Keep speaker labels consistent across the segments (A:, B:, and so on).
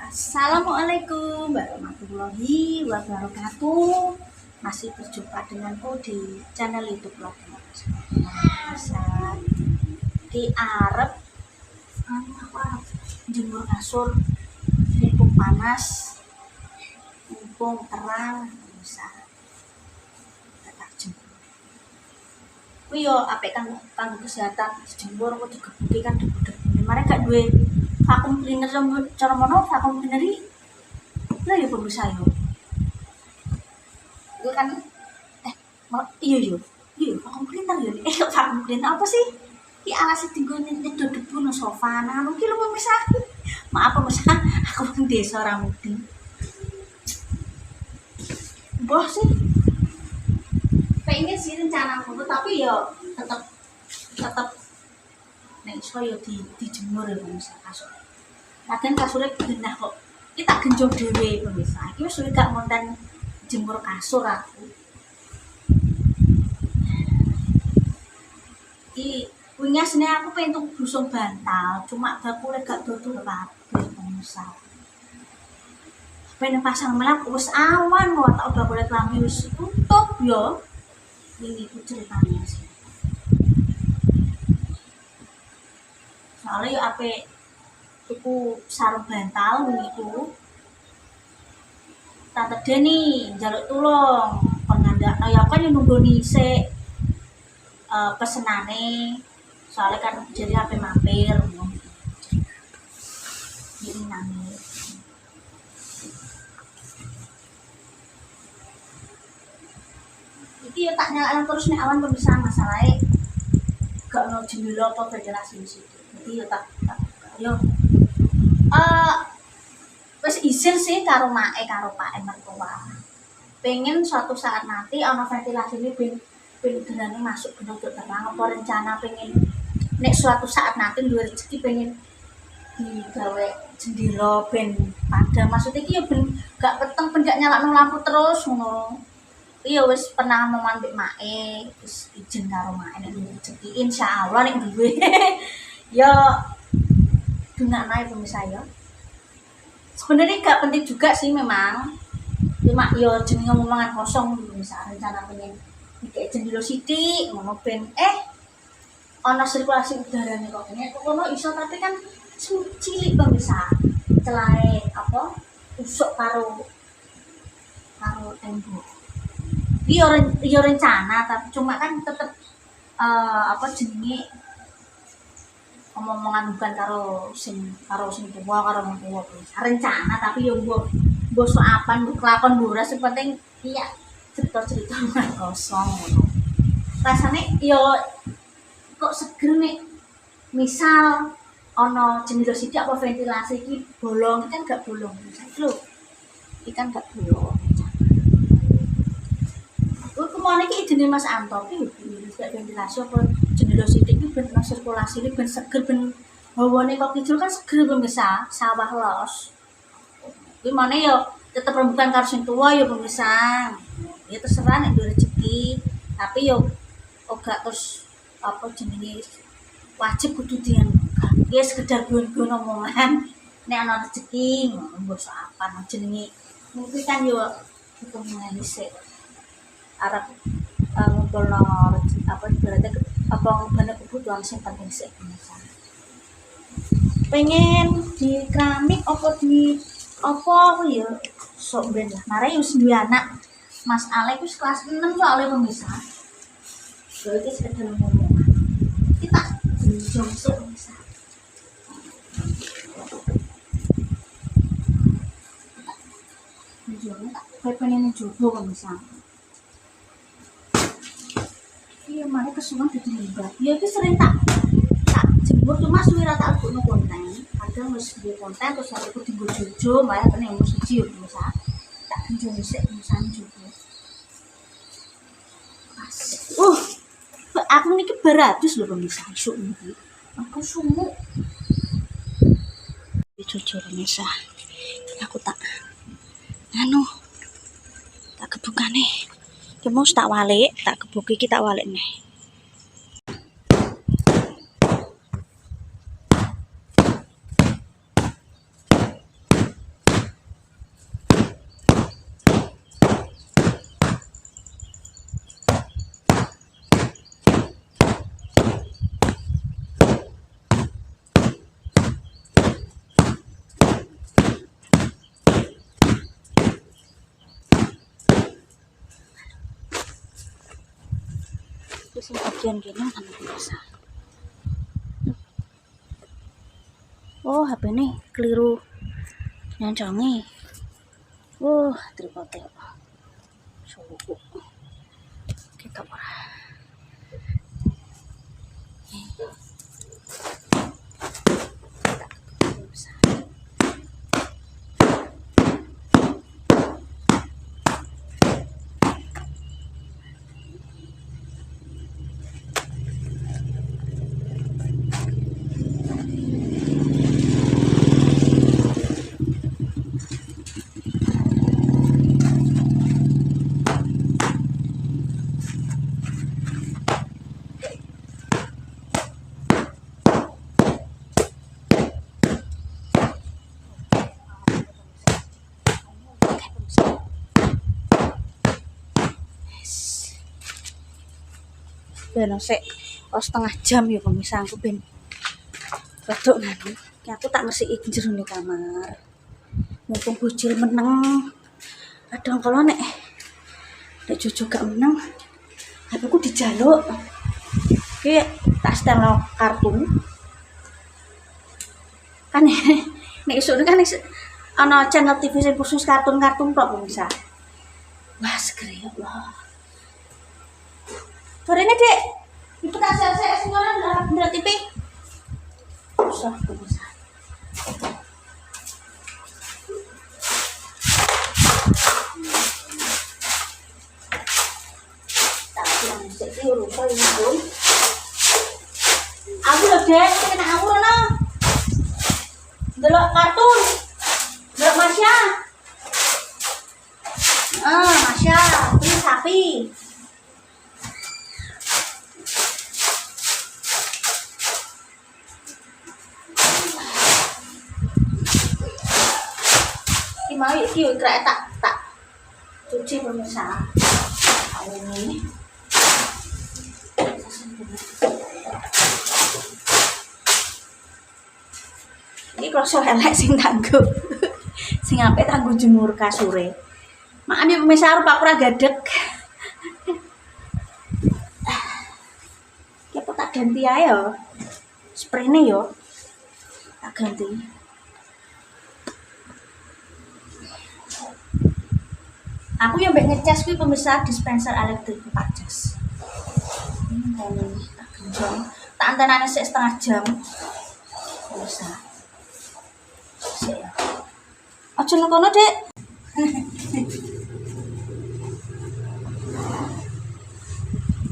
A: Assalamualaikum warahmatullahi wabarakatuh. Masih berjumpa denganku di channel YouTube lagi. Bisa di Arab jemur kasur, mumpung panas, mumpung terang, bisa tetap jemur. Kuwi yo apik kanggo kesehatan, jemur kok digebuki kan debu-debu. Mare gak duwe vakum cleaner cara mono vakum cleaner iki lha ya pemirsa yo. Itu kan iya vakum cleaner yo. Vakum cleaner apa sih? Ki alas dienggo nyedot debu no sofa nang anu ki lho pemirsa. Maaf pemirsa, aku wong desa ora mudeng. Mbah sih pengen sih rencana aku tapi yo tetap nek iso yo dijemur ya pemirsa kasur. Kadang kasurnya genah kok. Kita genjong dhewe pemirsa. Iki wis gak monten jemur kasur aku. Iki wingi asline aku pengen tuku busung bantal, cuma bakule gak dodol kabeh pemirsa. Pengen pasang melak wis awan kok tak bakule klambi wis tutup yo. Ini ku ceritanya sih. Soalnya yo ape tuku sarung bantal niku Tante Deni njaluk tulung pengandakno ya kan nunggu sik pesenane soalnya kan jadi ape mampir ini nangis iki ya tak nyalakan terus nek awan pemirsa masalahe gak ono jendela apa ventilasi di situ jadi ya tak yo wis izin sih karo mae karo Pak mertua. Pengen suatu saat nanti ana ventilasi ini ben gerane masuk ben untuk terang apa rencana pengen nek suatu saat nanti duwe rezeki pengen digawe jendela ben padam maksudnya iki ya ben gak peteng ben gak nyalakno lampu terus ngono. Iya wis pernah ngomong ambek mae wis izin karo mae nek duwe rezeki insyaallah nek duwe ya dengan naik pemirsa ya. Sebenarnya gak penting juga sih memang. Cuma yo jenenge ngomongan kosong pemirsa rencana pengen iki jendela sithik ngono ben ana sirkulasi udarane kok. Nek kono iso tapi kan cilik pemirsa. Celahe apa usuk karo tembok. Yo rencana tapi cuma kan tetep apa jenenge omongan bukan karo sing tua karo wong tua rencana tapi yo mbok soapan mbok kelakon ora sing penting iya cerita-cerita kosong ngono rasane yo kok seger nek misal ana jendela sithik apa ventilasi iki bolong kan gak bolong iki lho iki kan gak bolong kemana iki idene Mas Anto iki gak ventilasi apa jendela sithik iki ben sirkulasi iki ben seger ben hawane kok kidul kan seger pemirsa sawah los. Kuwi mana ya tetep rembukan karo sing tua ya pemirsa. Ya terserah nek duwe rezeki, tapi yo ora terus apa jenenge wajib kudu dian. Ya sekedar gon-gon omongan nek ana rezeki ngono mbok apa jenenge. Mungkin kan yo ketemu sik Arab ngumpulno apa berarti apa bener kebutuhan sing penting sih pengen di keramik apa di apa ya sok ben lah mare wis duwe anak Mas Alek wis kelas 6 soalnya pemirsa berarti sekedar ngomong kita jongsuk pemirsa tak pengen jodoh pemirsa iya mana kesuwen ditinggal ya itu sering tak jemur cuma suwi ra tak lebokno konten kadang wis duwe konten terus aku dienggo jojo malah kene mung siji yo bisa tak genjong sik misan jojo aku niki beratus lho pemirsa isuk niki aku sumuk jujur pemirsa aku tak kebukane Kemo tak walik, tak kebuki kita walik nih. sing bagian gini kan biasa. Oh, HP ini keliru nyancangi. Tripodnya suhu kita ora. Ben sik setengah jam ya pemirsa aku ben rodok nganu. Ki aku tak ngesiki jero ning kamar. Mumpung bojil meneng. Kadang kalau nek Jojo gak meneng, HP ku dijaluk. Ki tak setel kartun. Kan nek isuk kan ana channel TV sing khusus kartun-kartun tok pemirsa. Wah, seger ya Allah. Sorenya dek, itu tak saya semuanya berat TV. Susah pemirsa. Tapi yang sih urusan itu. Aku loh dek, kena aku loh. Delok kartun, delok Masya. Masya, ini sapi. Mau iki krek tak cuci pemirsa. Ini. Ini kroso elek sing tangguh. Sing apik tangguh jemur kasure. Maaf ya pemirsa, Pak ora gadeg. Ki apa tak ganti ae ya. Sprayne yo. Tak ganti. Aku yang ngecas kuwi pemirsa dispenser elektrik 4 jas. Ini tak genjong. Tak antenane sik setengah jam. Pemirsa. Sik ya. Aja nang kono, Dek.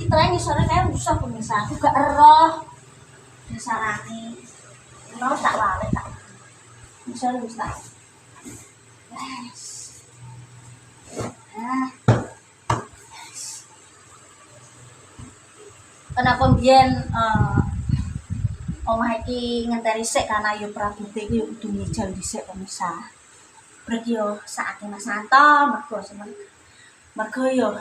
A: Iki terang isore kae rusak pemirsa. Aku gak eroh. Dasarane. Mau tak wale tak. Misal wis tak. Kenapa biyen omah iki ngenteni sik karena yo prabute iki yo kudu ngejal dhisik pemirsa. Brek yo saate Mas Santo mergo yo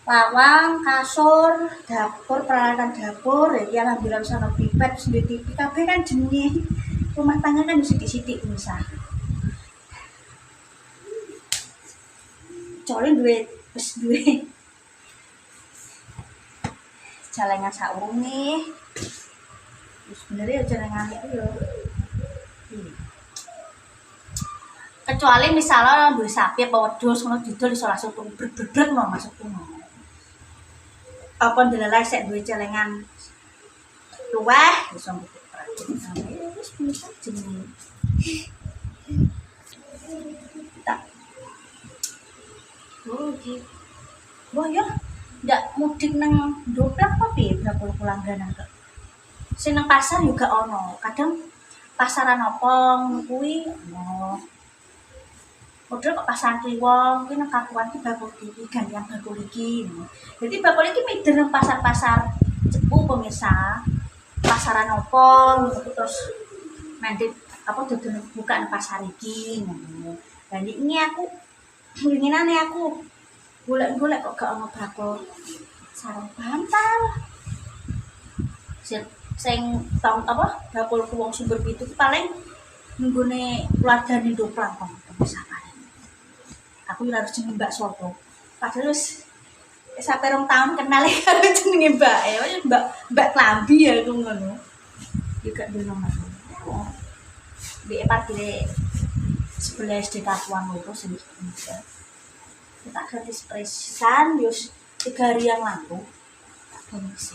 A: lawang, kasur, dapur, peralatan dapur, ya alhamdulillah sono pipet, sendiri TV kabeh kan jenenge rumah tangga kan sithik-sithik pemirsa. Soalnya wis duwe jalengan saurunge. Wis bener ya jalengan itu yo. Kecuali misalnya duwe sapi apa wedhus ngono didol iso langsung brek-brek mau masuk ngono. Apa ndeleleh sik duwe jalengan luweh iso mbuk wis bisa jenenge. Wah ya, ndak mudik nang Doplak apa piye berapa langganan kok. Sing nang pasar juga ono. Kadang pasaran apa kuwi ono. Model kok pasar Kliwon, kuwi nang Kapuan ki bakul iki gantian bakul iki. Jadi bakul iki mider nang pasar-pasar Cepu pemirsa. Pasaran apa terus nanti apa dodol buka nang pasar iki ngono. Dan ini aku winginane aku golek-golek kok gak ono bakul sarung bantal. Sing tau apa bakul wong Sumber Pitu paling nggone keluargane Doplak kok bisa paling. Aku ora harus nyembak sopo. Padahal wis Sampai 2 tahun kenal karo jenenge Mbak. Mbak Klambi ya aku ngono. Juga dulu nomor. Di parkir sebelah SD Kapuan itu sendiri. Kita gratis presan yus 3 hari yang lalu. Tak permisi.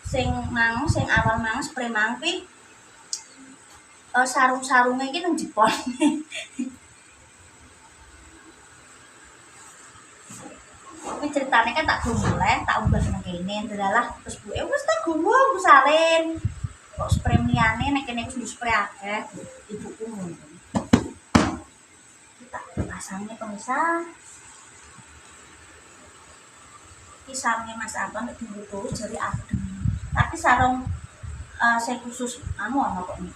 A: Sing awal mang spray mang pi sarung-sarungnya iki nang jepol. Ini ceritanya kan tak mulai, tak ubah nang kene, delalah terus bu, wis tak gowo aku salin. Kok spray liyane nek kene wis spray akeh, ibuku ngono. Tak pasangnya pemirsa. Kisahnya Mas Anton nek dibutuh jari adem. Tapi sarung saya khusus ana kok nih.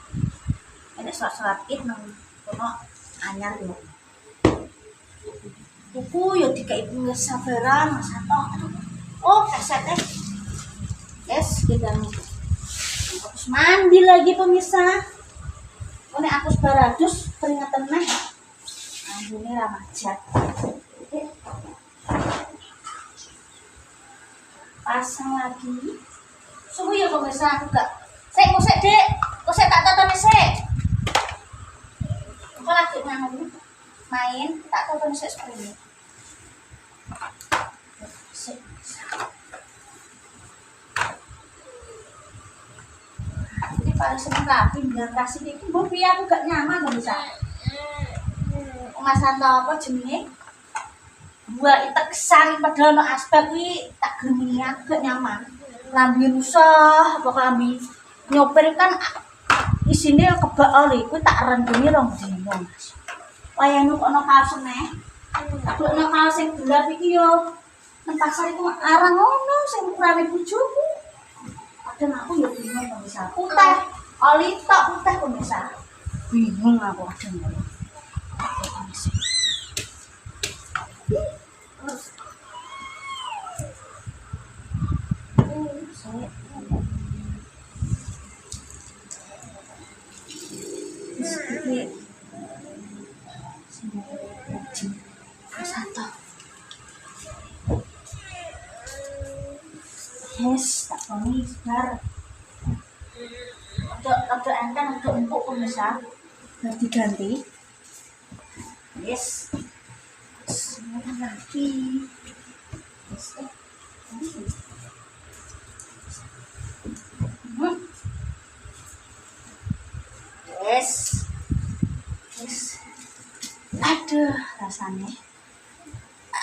A: Ini surat Id nang kono anyar yo. Buku yo dikai pemirsa barang Mas Anton. Oh, kasetnya. Yes, kita harus mandi lagi pemirsa. Oh, nek aku baradus peringatan neh. Ini ramajat. Pasang lagi. Suhu ya pemirsa aku gak. Kok Dek. Kok tak tonton sik. Kok lagi main, tak tonton sik seperti ini. Ini paling seneng rapi biar kasih iki mbok piye aku gak nyaman pemirsa. Mas Santo apa jenenge? Buat teksan padahal no aspek kuwi tak geni agak nyaman. Lambi rusak apa klambi nyopir kan isine kebak oli kuwi tak rendemi 2 dino Mas. Wayang kok ono kaos neh. Tak ono kaos sing gelap iki yo nang pasar iku arang ngono sing ukurane bojoku. Padahal aku yo bingung pemirsa. Putih oli tok putih pemirsa. Bingung aku kadang. Yes, tak koni sebar. Untuk enteng untuk empuk pemirsa. Biar diganti. Yes. Semuanya lagi. Yes. Yes. Yes. Aduh, rasanya.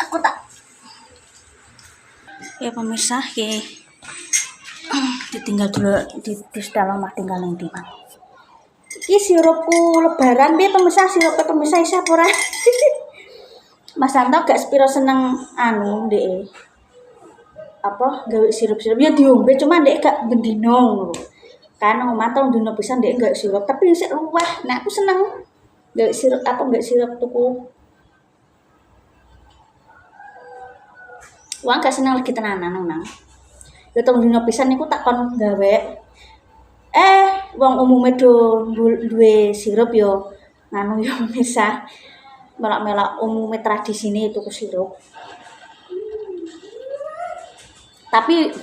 A: Aku tak. Ya pemirsa, ya. Ditinggal dulu di dalam mah tinggal yang di mana. Iki sirupku lebaran piye pemirsa, sirupnya pemirsa isa ora. Mas Santo gak sepiro seneng anu ndek. Apa gawe sirup-sirup ya diombe cuma ndek gak bendino. Kan omah tau dino pisan ndek gak sirup tapi sik luweh. Nek aku seneng gawe sirup apa gak sirup tuku. Wong gak seneng lagi tenanan nang. Ya tong dino pisan niku tak kon gawe. Wong umume do duwe sirup yo nganu yo bisa melak-melak umume tradisine tuku sirup. Tapi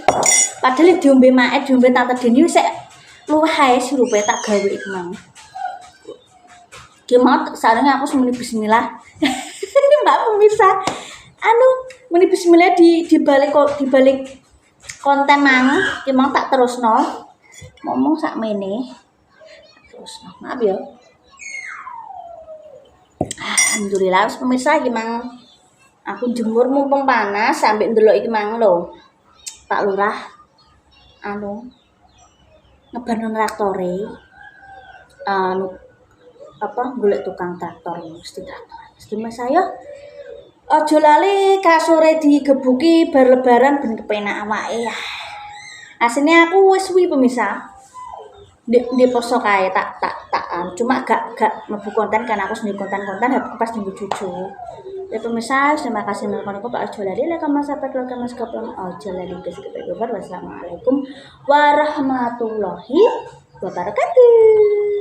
A: padahal diombe mae diombe tante Deni wis luwih ae sirupe tak gawe iku mang. Ki mau sarenge aku muni bismillah. Mbak pemirsa. Anu muni bismillah di balik konten mang ki mau tak terusno. Ngomong sakmene. Terusno. Maaf ya. Alhamdulillah pemirsa iki mang aku jemur mumpung panas sampai ndelok iki mang lho. Pak Lurah anu ngeban traktore apa golek tukang traktor mesti traktor. Mas saya aja lali kasore digebuki bar lebaran ben kepenak awake ya. Asline aku wis suwi pemirsa. Di poso kae tak cuma gak mlebu konten kan aku sendiri konten aku pas minggu cucu. Ya pemirsa, terima kasih menonton aku Pak Ojo Lali like comment subscribe like comment subscribe Ojo Lali guys. Wassalamualaikum warahmatullahi wabarakatuh.